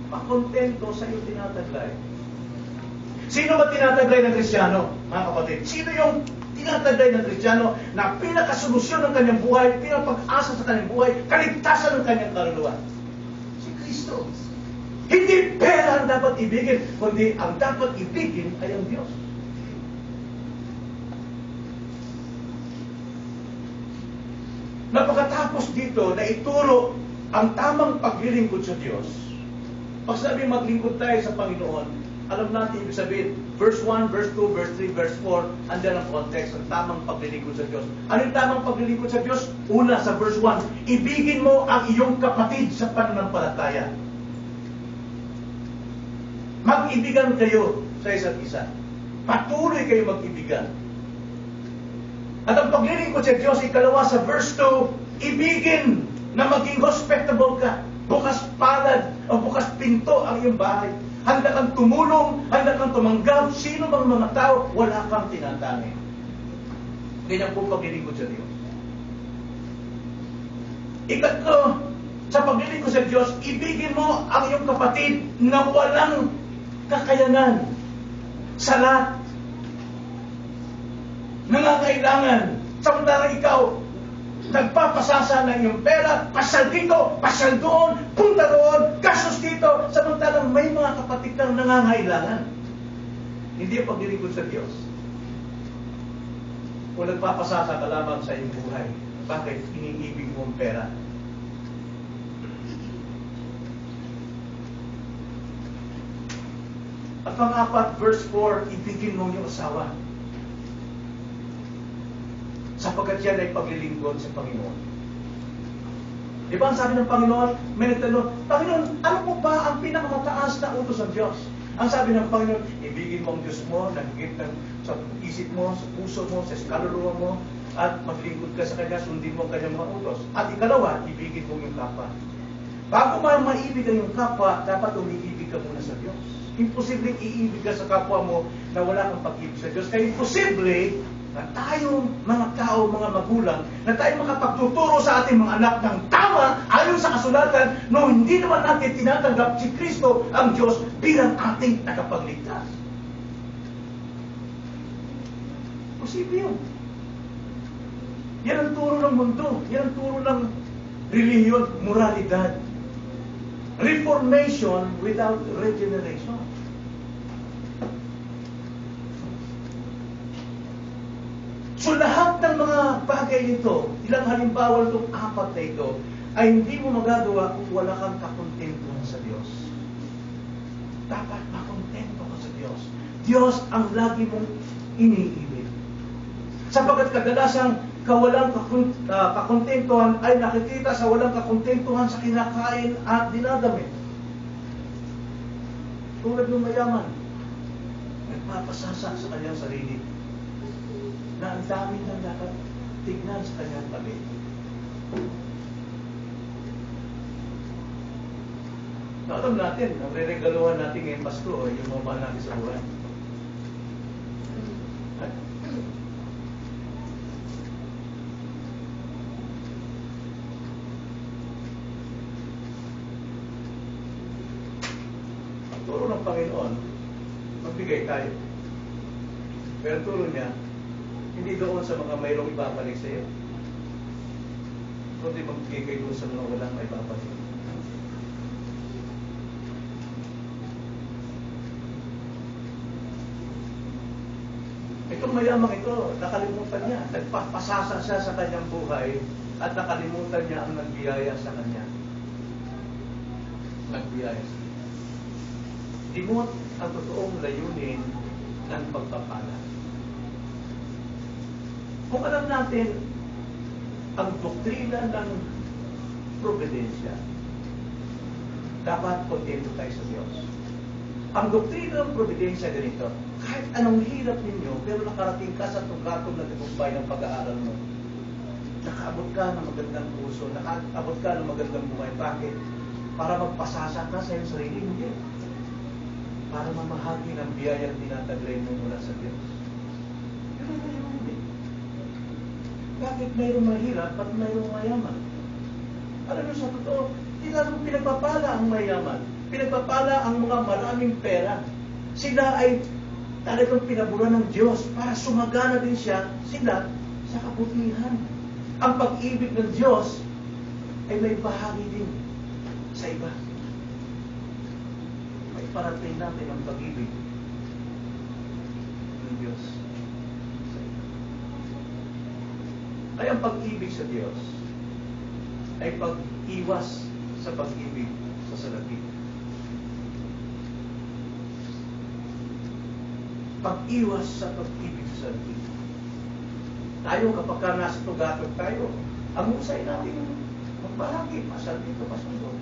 Makontento sa iyo tinataglay. Sino ba tinataglay ng Kristiyano, mga kapatid? Sino yung tinataglay ng Kristiyano na pinakasolusyon ng kanyang buhay, pinapag-asa sa kanyang buhay, kaligtasan ng kanyang kaluluwa? Si Kristo. Hindi pera ang dapat ibigin, kundi ang dapat ibigin ay ang Diyos. pagkatapos dito na ituro ang tamang paglilingkod sa Diyos, pag sabi maglingkod tayo sa Panginoon, alam natin ibig sabihin, verse 1, verse 2, verse 3, verse 4, andyan ang context ng tamang paglilingkod sa Diyos. Ano yung tamang paglilingkod sa Diyos? Una, sa verse 1, ibigin mo ang iyong kapatid sa pananampalataya. Mag-ibigan kayo sa isa't isa. Patuloy kayo mag-ibigan. At ang paglilingkod sa Diyos, ikalawa sa verse 2, ibigin na maging hospitable ka. Bukas palad o bukas pinto ang iyong bahay. Handa kang tumulong, handa kang tumanggap. Sino bang mga tao, wala kang tinatangi. Ganyan po paglilingkod sa Diyos. Ikatlo, sa paglilingkod sa Diyos, ibigin mo ang iyong kapatid na walang kakayanan sa lahat. Nangangailangan. Samantalang ikaw, nagpapasasa ng iyong pera, pasal dito, pasal doon, punta doon, gastos dito, samantalang may mga kapatid kang nangangailangan. Hindi ang paglilingkod sa Diyos. Kung nagpapasasa ka lamang sa iyong buhay, bakit iniibig mo ang pera? At pang-apat, verse 4, ibigin mo yung asawa. Sapagkat yan ay paglilingkod sa Panginoon. Di ba ang sabi ng Panginoon, may nagtanong, Panginoon, ano po ba ang pinakamataas na utos ng Diyos? Ang sabi ng Panginoon, ibigin mo ang Diyos mo, nagigit sa isip mo, sa puso mo, sa kaluluwa mo, at maglingkod ka sa Kanya, sundin mo ang Kanyang mga utos. At ikalawa, ibigin mo yung kapwa. Bago maibig ang yung kapwa, dapat umiibig ka muna sa Diyos. Imposibleng iibig ka sa kapwa mo na wala kang pag-ibig sa Diyos. Kaya imposible na tayong mga tao, mga magulang, na tayo makapagtuturo sa ating mga anak ng tama ayon sa kasulatan no hindi naman natin tinatanggap si Kristo ang Diyos bilang ating tagapagligtas. Posible yun. Yan ang turo ng mundo. Yan ang turo ng relihiyon, moralidad. Reformation without regeneration. So lahat ng mga bagay nito, ilang halimbawa itong apat na ito, ay hindi mo magagawa kung wala kang kakontentuhan sa Diyos. Dapat makontento ka sa Diyos. Diyos ang lagi mong iniibig. Sapagkat kadalasang kawalang kakontentuhan ay nakikita sa walang kakontentuhan sa kinakain at dinadamit. Tulad ng mayaman, nagpapasasa sa kanyang sarili na ang dami nang dapat tignan sa kanyang tabi. Alam natin, ang re-regaluhan natin ngayong Pasko ay yung mga mahal natin sa buhay. Ang turo ng Panginoon, magbigay tayo. Pero ang turo niya, hindi doon sa mga mayroong ibabalik sa iyo. Kundi magbigay kayo doon sa mga walang ibabalik. Itong mayamang ito, nakalimutan niya. Nagpapasasa siya sa kanyang buhay at nakalimutan niya ang nagbiyaya sa kanya. Nagbiyaya sa kanya. Dimot ang totoong layunin ng pagpapala. Kung alam natin ang doktrina ng providensya, dapat kontento tayo sa Diyos. Ang doktrina ng providensya ganito, kahit anong hirap ninyo, pero nakarating ka sa tungkatong na tagumpay ng pag-aaral mo, nakaabot ka ng magandang puso, nakaabot ka ng magandang buhay. Bakit? Para magpasasa ka sa iyong sarili, hindi. Para mamahagi ng biyayang tinataglay mo mula sa Diyos. Pero hindi. Bakit mayroong mahirap at mayroong mayaman? Alam mo sa totoo, hindi naman pinagpapala ang mayaman. Pinagpapala ang mga maraming pera. Sila ay talagang pinaburan ng Diyos para sumagana din sila sa kabutihan. Ang pag-ibig ng Diyos ay may bahagi din sa iba. May parating natin ang pag-ibig ng Diyos. Ay ang pag-ibig sa Diyos ay pag-iwas sa pag-ibig sa salapi. Pag-iwas sa pag-ibig sa salapi. Tayo, kapag nasa tugatog tayo, ang usay natin magbalaki, pasal dito, pasal doon.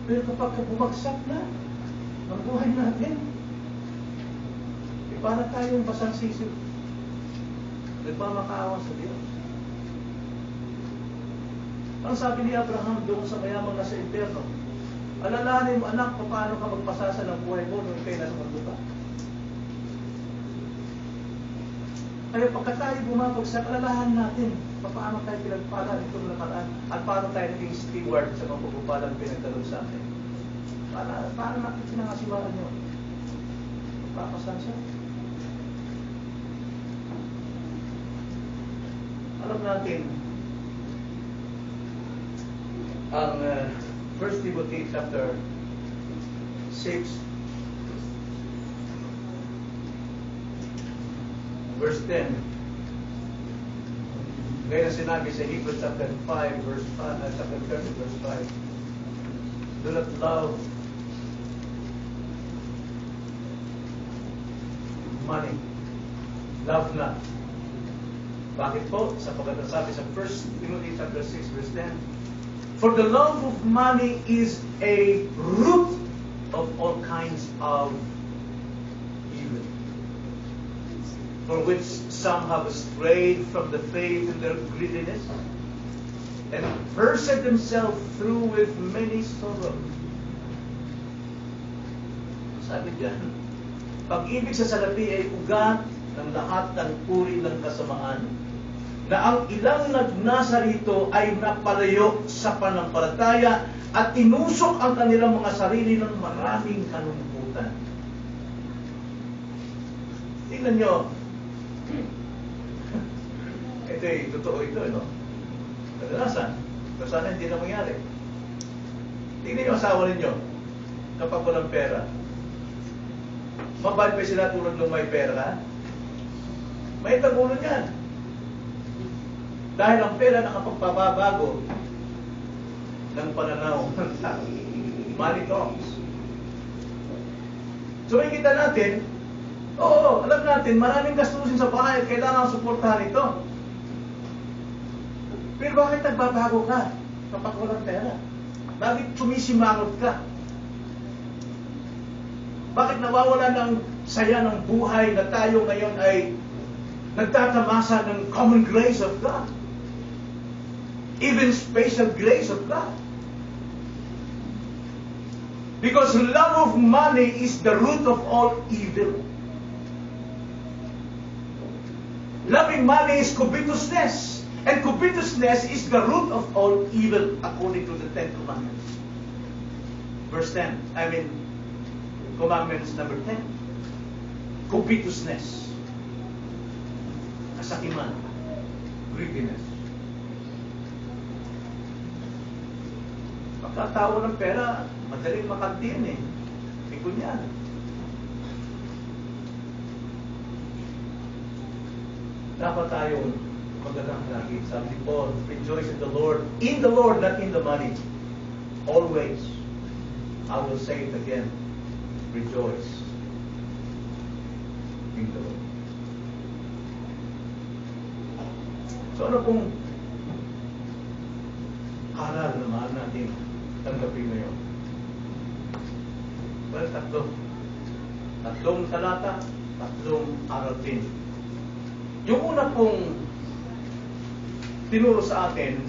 Pero kapag bumagsak na ang buhay natin, para tayong basang sisip, nagmamakaawa sa Diyos. Ang sabi ni Abraham doon sa mayamang nasa impyerno, alalahanin mo anak, paano ka magpasasa ng buhay mo nung ikay nasa mundo ka. Kaya pagka tayo bumabagsak, alalahan natin paano tayo pinagpala itong nakaraan at paano tayo naging steward sa mga pagpupalang pinagdalog sa atin. Paano natin sinangasiwaan yun? Papasan siya. Alam natin, ang 1 Timothy chapter 6, verse 10, gaya na sinabi sa Hebrews chapter 5, chapter 30, verse 5, do not love money. Love not. Bakit po? Sapagkat nasabi sa 1 Timothy chapter 6 verse 10, for the love of money is a root of all kinds of evil, for which some have strayed from the faith in their greediness and cursed themselves through with many sorrows. Sabi diyan, pag-ibig sa salapi ay ugat ng lahat ng uri ng kasamaan, na ang ilang nagnasa rito ay napalayo sa panampalataya at tinusok ang kanilang mga sarili ng maraming kalungkutan. Tingnan nyo, ito totoo ito, no? Kadalasan, pero sana hindi na mangyari. Tingnan nyo asawa ninyo, kapag walang pera, mabad pa sila tulad ng may pera ka? May tagulo niyan. Dahil ang pera nakapagpapabago ng pananaw ng tao. Money talks. So makikita natin, oo, alam natin, maraming gastusin sa bahay, kailangan suportahan ito. Pero bakit nagbabago ka kapag walang pera? Bakit sumisimangot ka? Bakit nawawala ng saya ng buhay na tayo ngayon ay nagtatamasa ng common grace of God? Even special grace of God. Because love of money is the root of all evil. Loving money is covetousness. And covetousness is the root of all evil according to the Ten Commandments. Verse 10. Commandments number 10. Covetousness. Kasakiman. Greediness. Pagkatao ng pera, madaling makantin eh. Ikon yan. Dapat tayong magandang lagi. Sabi ni Paul, rejoice in the Lord, not in the money. Always. I will say it again. Rejoice in the Lord. So ano pong aral na mahal natin tanggapin ngayon? Well, tatlong talata, tatlong aral din. Yung una pong tinuro sa atin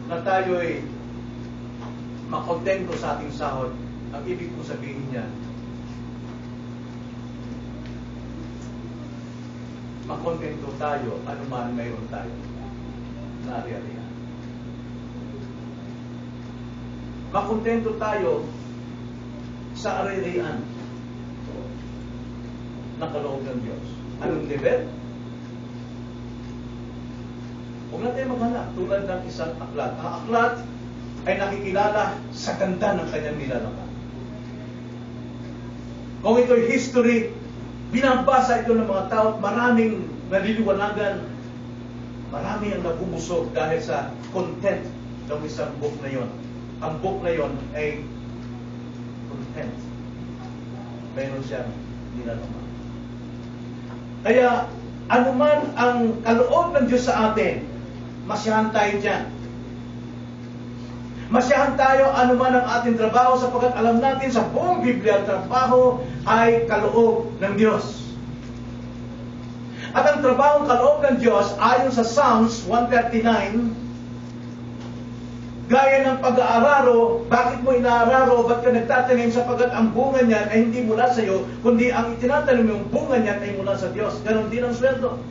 na tayo ay makontento sa ating sahod, ang ibig kong sabihin niya, makontento tayo anuman mayroon tayo na ari-arian. Makontento tayo sa ari-arian na kaloob ng Diyos. Anong level? Huwag natin maghanap tulad ng isang aklat. Ang aklat ay nakikilala sa ganda ng kanyang nilalakad. Kung ito'y history, binabasa ito ng mga tao at maraming naliliwanagan, marami ang nabubusog dahil sa content ng isang book na yon. Ang book na yon ay content. Mayroon siyang nilalamang. Kaya, anuman ang kaloob ng Diyos sa atin, masiyahan tayo dyan. Masiyahan tayo anuman ang ating trabaho sapagkat alam natin sa buong Biblia, trabaho ay kaloob ng Diyos. At ang trabaho kaloob ng Diyos ayon sa Psalms 139, gaya ng pag-aararo, bakit mo inaararo, ba't ka nagtatanim sapagkat ang bunga niyan ay hindi mula sa iyo, kundi ang itinatanim yung bunga niyan ay mula sa Diyos. Ganon din ang sweldo.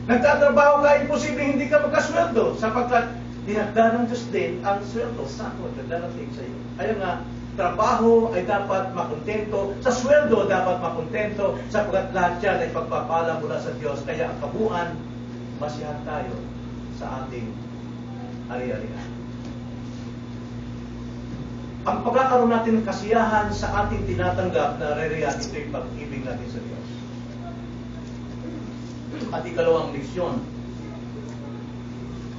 Nagtatrabaho ka, imposible hindi ka magkasweldo sapagkat tinagda ng Diyos din ang sweldo. Saan mo dadating sa iyo? Kaya nga, trabaho ay dapat makontento, sa sweldo dapat makontento, sapagkat lahat yan ay pagpapala mula sa Diyos. Kaya ang kabuuan, masiyahan tayo sa ating ari-arian. Ang pagkakaroon natin ng kasiyahan sa ating tinatanggap na re-react, ito yung pag-ibig natin sa Diyos. At ikalawang leksyon,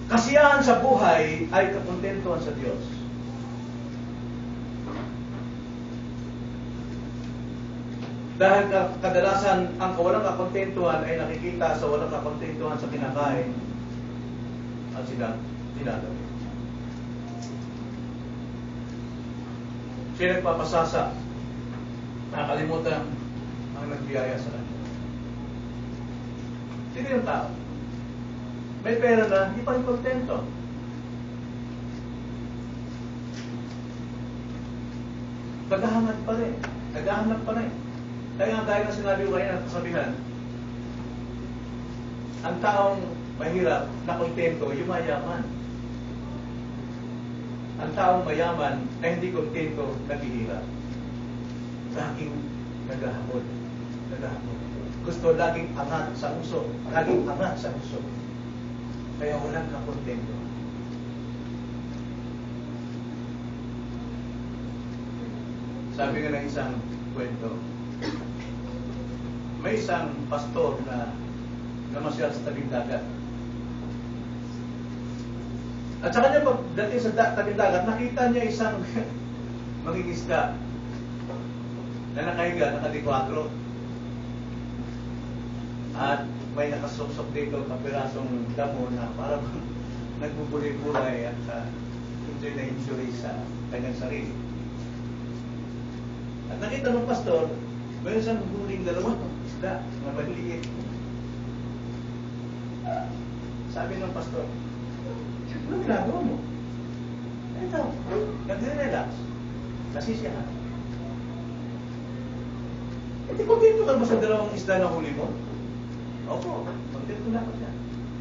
kasiyahan sa buhay ay kakontentuhan sa Diyos. Dahil kadalasan ang walang kakontentuhan ay nakikita sa walang kakontentuhan sa kinakain at sinagawin. Siya nagpapasasa, nakakalimutan ang nagbiyaya sa kanya. Sino yung tao? May pera na, hindi pa rin kontento. Naghahanap pa rin. Naghahanap pa rin. Kaya nga dahil na sinabi ko kayo ng kasabihan, ang taong mahirap na kontento, yung mayaman. Ang taong mayaman na hindi kontento, naghihirap. Laging naghahabol. Naghahabol. Gusto laging angat sa uso. Laging angat sa uso. Kaya walang kakontento. Sabi nga ng isang kwento, may isang pastor na namasyal sa tabing dagat. At saka niya pagdating sa tabing dagat, nakita niya isang mangingisda na nakahiga, nakadikwatro. At may nakasuksok dito ng pirasong damo na parang nagbubuli-bulay at enjoy na injury sa kanyang sarili. At nakita ng pastor, mayroon siyang huling dalawang isda na maliliit. Sabi ng pastor, ano ginagawa mo? Ito, nagre-relax. Nasisiyahan. Hindi kontento ka ba sa dalawang isda na huli mo? Opo, kontento na ako siya.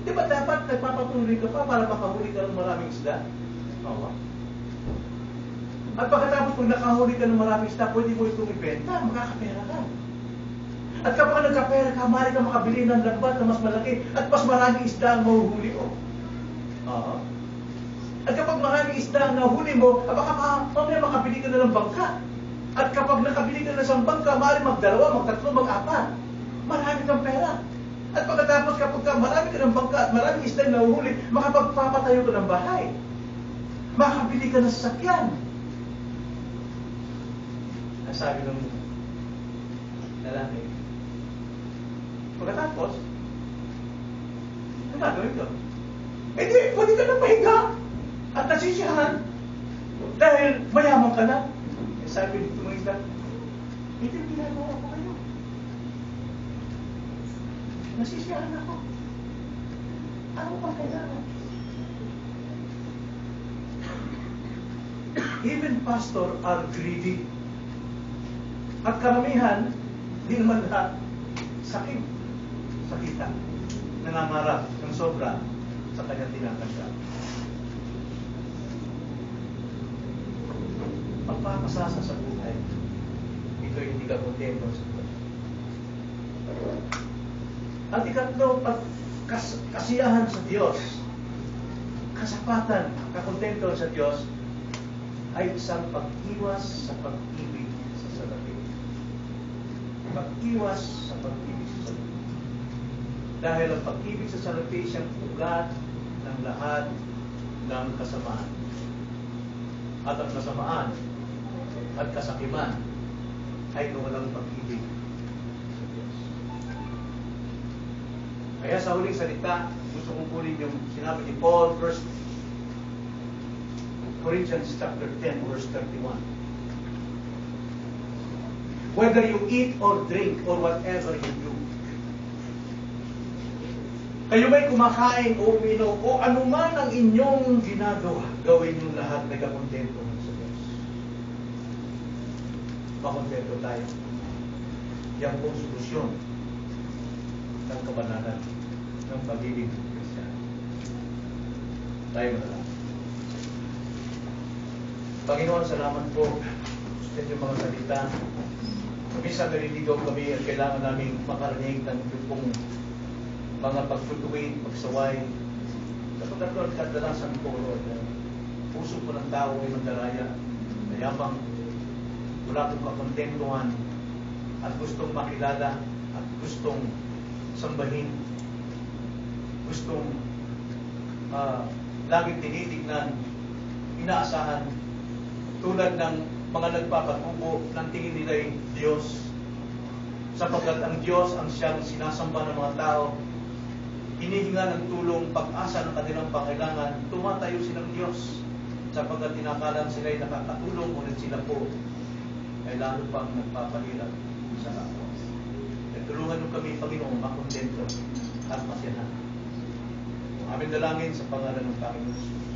Hindi ba dapat nagpapatuloy ka pa para makahuli ka ng maraming isda? Oo. At pagkatapos kung nakahuli ka ng maraming isda, pwede mo itong ibenta, makakapera ka. At kapag nagkapera ka, maaari ka makabili ng lambat na mas malaki at mas maraming isda ang mahuhuli mo. Oo. At kapag maraming isda ang nahuli mo, baka mamaya makabili ka na ng bangka. At kapag nakabili ka na ng bangka, maaari magdalawa, magtatlo, mag-apat. Marami kang pera. At pagkatapos kapag marami ka ng bangka at maraming isda ang nahuhuli, makapagpapatayo ka ng bahay. Makabili ka ng sasakyan. Ang sabi ng lalaki, pagkatapos, ano gagawin ko? Eh di, pwede ka na pahinga at nasisiyahan dahil mayaman ka na. Eh, sabi nito mga isda, hindi ginagawa ko kayo. Nasisiyahan ako. Ano pa kailangan? Even pastor are greedy. At karamihan, di naman lahat sakit. Sakita. Nangangarap ng sobra sa kanyang tinatanggap. Pagpapasasa sa buhay, ito hindi ka kontento sa Diyos. At ikatlo, kasiyahan sa Diyos, kasapatan, kakontento sa Diyos, ay isang pag-iwas sa pag-ibig sa salapi. Pag-iwas sa pag-ibig sa salapi. Dahil ang pag-ibig sa salapi siyang ugat ng lahat ng kasamaan. At ang kasamaan at kasakiman ay walang pag-ibig sa Diyos. Kaya sa huling salita, gusto kong kunin yung sinabi ni Paul, 1 Corinthians chapter 10, verse 31. Whether you eat or drink or whatever you do, kayo may kumakain o uminom o anuman ang inyong ginagawa, gawin yung lahat nagkakontento sa Diyos. Makontento tayo. Yan po solusyon ng kabanalan ng pagiging Kristiyan. Tayo na lang. Panginoon, salamat po sa inyong mga salita. Minsan naliligaw kami at kailangan namin makarinig ng pong mga pagtutuwid, pagsaway. Kapag ito ang kadalasan po, Lord, puso po ng tao ay mandaraya, mayabang, wala pong kakontentuhan, at gustong makilala, at gustong sambahin, gustong laging tinitignan, inaasahan, tulad ng mga nagpapatubo ng tingin nila'y Diyos, sapagkat ang Diyos ang siyang sinasamba ng mga tao, hinihinga ng tulong, pag-asa ng kanilang pangailangan, tumatayo silang Diyos, sapagkat tinakalan sila ay nakakatulong, ngunit sila po ay lalo pang nagpapahirap sa kapwa. At tulungan nyo kami, Panginoon, makontento at masyahan. Aming dalangin sa pangalan ng Panginoon.